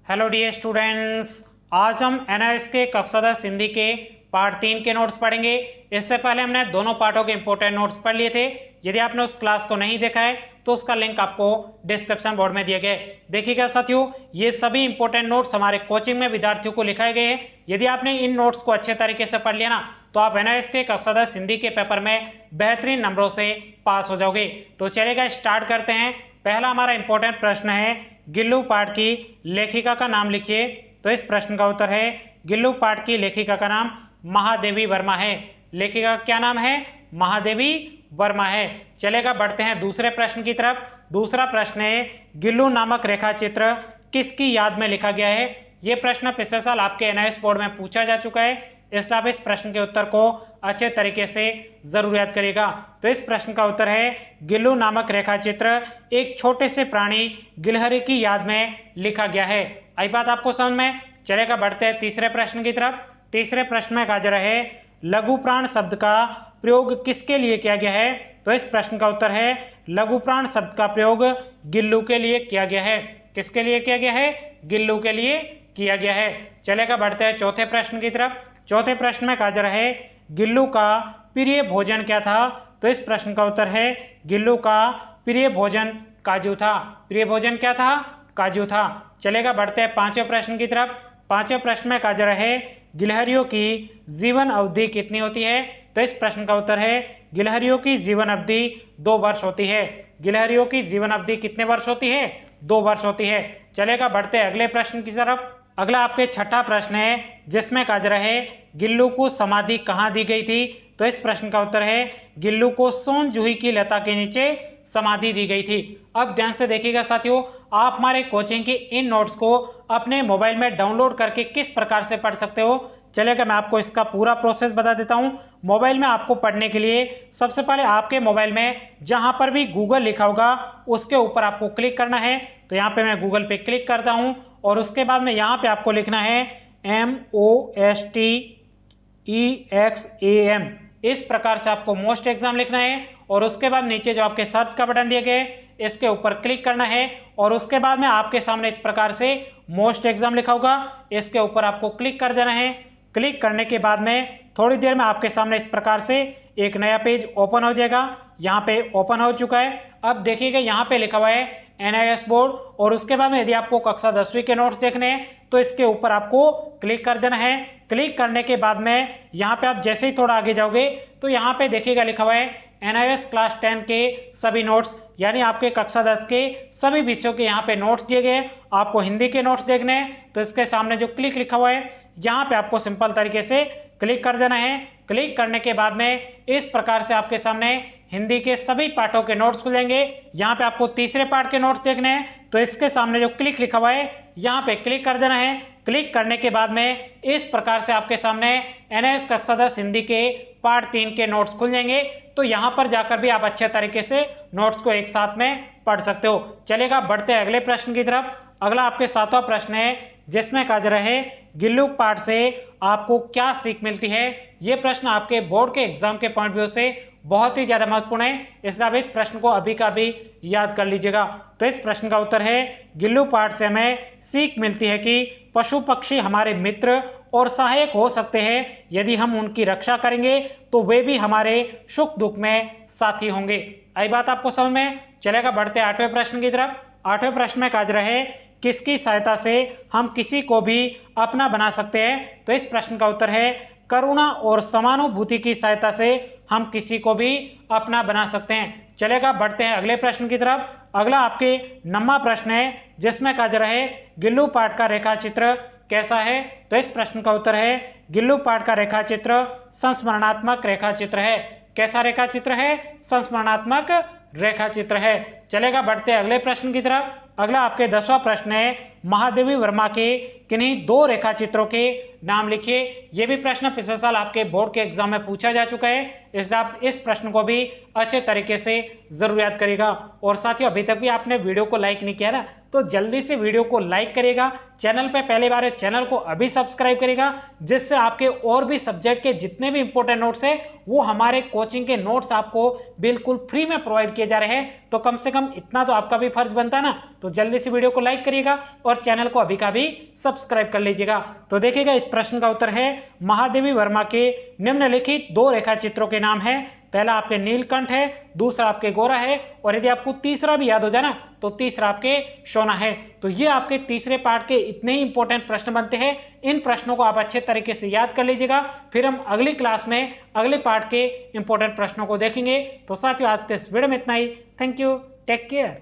Hello dear students, आज हम NIS के कक्षा 10 हिंदी के पार्ट 3 के नोट्स पढ़ेंगे। इससे पहले हमने दोनों पार्टों के इंपॉर्टेंट नोट्स पढ़ लिए थे। यदि आपने उस क्लास को नहीं देखा है तो उसका लिंक आपको डिस्क्रिप्शन बोर्ड में दिए गए। देखिएगा साथियों, ये सभी इंपॉर्टेंट नोट्स हमारे कोचिंग में विद्यार्थियों को लिखाए गए हैं। यदि आपने इन नोट्स को अच्छे तरीके से पढ़ लिया ना तो आप एनआईएस के कक्षा 10 हिंदी के पेपर में बेहतरीन नंबरों से पास हो जाओगे। तो चलेगा, स्टार्ट करते हैं। पहला हमारा इंपॉर्टेंट प्रश्न है, गिल्लू पाठ की लेखिका का नाम लिखिए। तो इस प्रश्न का उत्तर है, गिल्लू पाठ की लेखिका का नाम महादेवी वर्मा है। लेखिका का क्या नाम है? महादेवी वर्मा है। चलेगा, बढ़ते हैं दूसरे प्रश्न की तरफ। दूसरा प्रश्न है, गिल्लू नामक रेखा चित्र किसकी याद में लिखा गया है? ये प्रश्न पिछले साल आपके एनआईएस बोर्ड में पूछा जा चुका है, इसलिए आप इस प्रश्न के उत्तर को अच्छे तरीके से जरूर याद करिएगा। तो इस प्रश्न का उत्तर है, गिल्लू नामक रेखा चित्र एक छोटे से प्राणी गिलहरी की याद में लिखा गया है। आई बात आपको समझ में? चलेगा, बढ़ते हैं तीसरे प्रश्न की तरफ। तीसरे प्रश्न में कहा जा रहा है, लघु प्राण शब्द का प्रयोग किसके लिए किया गया है? तो इस प्रश्न का उत्तर है, लघु प्राण शब्द का प्रयोग गिल्लू के लिए किया गया है। किसके लिए किया गया है? गिल्लू के लिए किया गया है। चलेगा, बढ़ते हैं चौथे प्रश्न की तरफ। चौथे प्रश्न में कहा जा रहा है, गिल्लू का प्रिय भोजन क्या था? तो इस प्रश्न का उत्तर है, गिल्लू का प्रिय भोजन काजू था। प्रिय भोजन क्या था? काजू था। चलेगा, बढ़ते हैं पांचवें प्रश्न की तरफ। पांचवें प्रश्न में कहा जा रहा है, गिलहरियों की जीवन अवधि कितनी होती है? तो इस प्रश्न का उत्तर है, गिलहरियों की जीवन अवधि 2 वर्ष होती है। गिलहरियों की जीवन अवधि कितने वर्ष होती है? 2 वर्ष होती है। चलेगा, बढ़ते हैं अगले प्रश्न की तरफ। अगला आपके छठा प्रश्न है, जिसमें कहा जा रहा है, गिल्लू को समाधि कहाँ दी गई थी? तो इस प्रश्न का उत्तर है, गिल्लू को सोन जूही की लता के नीचे समाधि दी गई थी। अब ध्यान से देखिएगा साथियों, आप हमारे कोचिंग के इन नोट्स को अपने मोबाइल में डाउनलोड करके किस प्रकार से पढ़ सकते हो। चलेगा, मैं आपको इसका पूरा प्रोसेस बता देता हूँ। मोबाइल में आपको पढ़ने के लिए सबसे पहले आपके मोबाइल में जहाँ पर भी गूगल लिखा होगा उसके ऊपर आपको क्लिक करना है। तो यहाँ पे मैं गूगल पे क्लिक करता हूँ और उसके बाद में यहाँ पे आपको लिखना है MOSTEXAM। इस प्रकार से आपको मोस्ट एग्जाम लिखना है और उसके बाद नीचे जो आपके सर्च का बटन दिए गए इसके ऊपर क्लिक करना है और उसके बाद में आपके सामने इस प्रकार से मोस्ट एग्जाम लिखा होगा, इसके ऊपर आपको क्लिक कर देना है। क्लिक करने के बाद में थोड़ी देर में आपके सामने इस प्रकार से एक नया पेज ओपन हो जाएगा। यहाँ पे ओपन हो चुका है। अब देखिएगा, यहाँ पे लिखा हुआ है एनआईएस बोर्ड और उसके बाद में यदि आपको कक्षा 10वीं के नोट्स देखने हैं तो इसके ऊपर आपको क्लिक कर देना है। क्लिक करने के बाद में यहाँ पे आप जैसे ही थोड़ा आगे जाओगे तो यहाँ पे देखिएगा लिखा हुआ है एनआईएस क्लास 10 के सभी नोट्स, यानी आपके कक्षा 10 के सभी विषयों के यहाँ पे नोट्स दिए गए। आपको हिंदी के नोट्स देखने हैं तो इसके सामने जो क्लिक लिखा हुआ है यहाँ पे आपको सिंपल तरीके से क्लिक कर देना है। क्लिक करने के बाद में इस प्रकार से आपके सामने हिंदी के सभी पाठों के नोट्स खुलेंगे। यहाँ पे आपको तीसरे पाठ के नोट्स देखने हैं तो इसके सामने जो क्लिक लिखा हुआ है यहाँ पे क्लिक कर देना है। क्लिक करने के बाद में इस प्रकार से आपके सामने एनआईएस कक्षा 10 हिंदी के पार्ट 3 के नोट्स खुल जाएंगे। तो यहाँ पर जाकर भी आप अच्छे तरीके से नोट्स को एक साथ में पढ़ सकते हो। चलेगा, बढ़ते हैं अगले प्रश्न की तरफ। अगला आपके सातवां प्रश्न है, जिसमें कहा जा रहा है, गिल्लू पाठ से आपको क्या सीख मिलती है? ये प्रश्न आपके बोर्ड के एग्जाम के पॉइंट व्यू से बहुत ही ज़्यादा महत्वपूर्ण है, इसलिए आप इस प्रश्न को अभी का अभी याद कर लीजिएगा। तो इस प्रश्न का उत्तर है, गिल्लू पाठ से हमें सीख मिलती है कि पशु पक्षी हमारे मित्र और सहायक हो सकते हैं। यदि हम उनकी रक्षा करेंगे तो वे भी हमारे सुख दुख में साथी होंगे। आई बात आपको समझ में? चलेगा, बढ़ते 8वें प्रश्न की तरफ। 8वें प्रश्न में कहा जा रहा है, किसकी सहायता से हम किसी को भी अपना बना सकते हैं? तो इस प्रश्न का उत्तर है, करुणा और समानुभूति की सहायता से हम किसी को भी अपना बना सकते हैं। चलेगा, बढ़ते हैं अगले प्रश्न की तरफ। अगला आपके 9वां प्रश्न है, जिसमें कहा जा रहा है, गिल्लू पाठ का रेखा चित्र कैसा है? तो इस प्रश्न का उत्तर है, गिल्लू पाठ का रेखा चित्र संस्मरणात्मक रेखा चित्र है। कैसा रेखा चित्र है? संस्मरणात्मक रेखा चित्र है। चलेगा, बढ़ते हैं अगले प्रश्न की तरफ। अगला आपके 10वां प्रश्न है, महादेवी वर्मा के किन्हीं 2 रेखा चित्रों के नाम लिखिए। ये भी प्रश्न पिछले साल आपके बोर्ड के एग्जाम में पूछा जा चुका है, इसलिए आप इस प्रश्न को भी अच्छे तरीके से जरूर याद करिएगा। और साथियों, अभी तक भी आपने वीडियो को लाइक नहीं किया ना, तो जल्दी से वीडियो को लाइक करिएगा। चैनल पे पहली बार है, चैनल को अभी सब्सक्राइब करिएगा, जिससे आपके और भी सब्जेक्ट के जितने भी इंपॉर्टेंट नोट्स हैं वो हमारे कोचिंग के नोट्स आपको बिल्कुल फ्री में प्रोवाइड किए जा रहे हैं। तो कम से कम इतना तो आपका भी फर्ज बनता है ना, तो जल्दी से वीडियो को लाइक करिएगा और चैनल को अभी का भी सब्सक्राइब कर लीजिएगा। तो देखिएगा, इस प्रश्न का उत्तर है महादेवी वर्मा के निम्नलिखित 2 रेखा चित्रों के नाम है। पहला आपके नीलकंठ है, दूसरा आपके गोरा है, और यदि आपको तीसरा भी याद हो जाए ना तो तीसरा आपके सोना है। तो ये आपके तीसरे पार्ट के इतने ही इंपॉर्टेंट प्रश्न बनते हैं। इन प्रश्नों को आप अच्छे तरीके से याद कर लीजिएगा, फिर हम अगली क्लास में अगले पार्ट के इंपॉर्टेंट प्रश्नों को देखेंगे। तो साथियों, आज के इस वीडियो में इतना ही। Thank you, take care.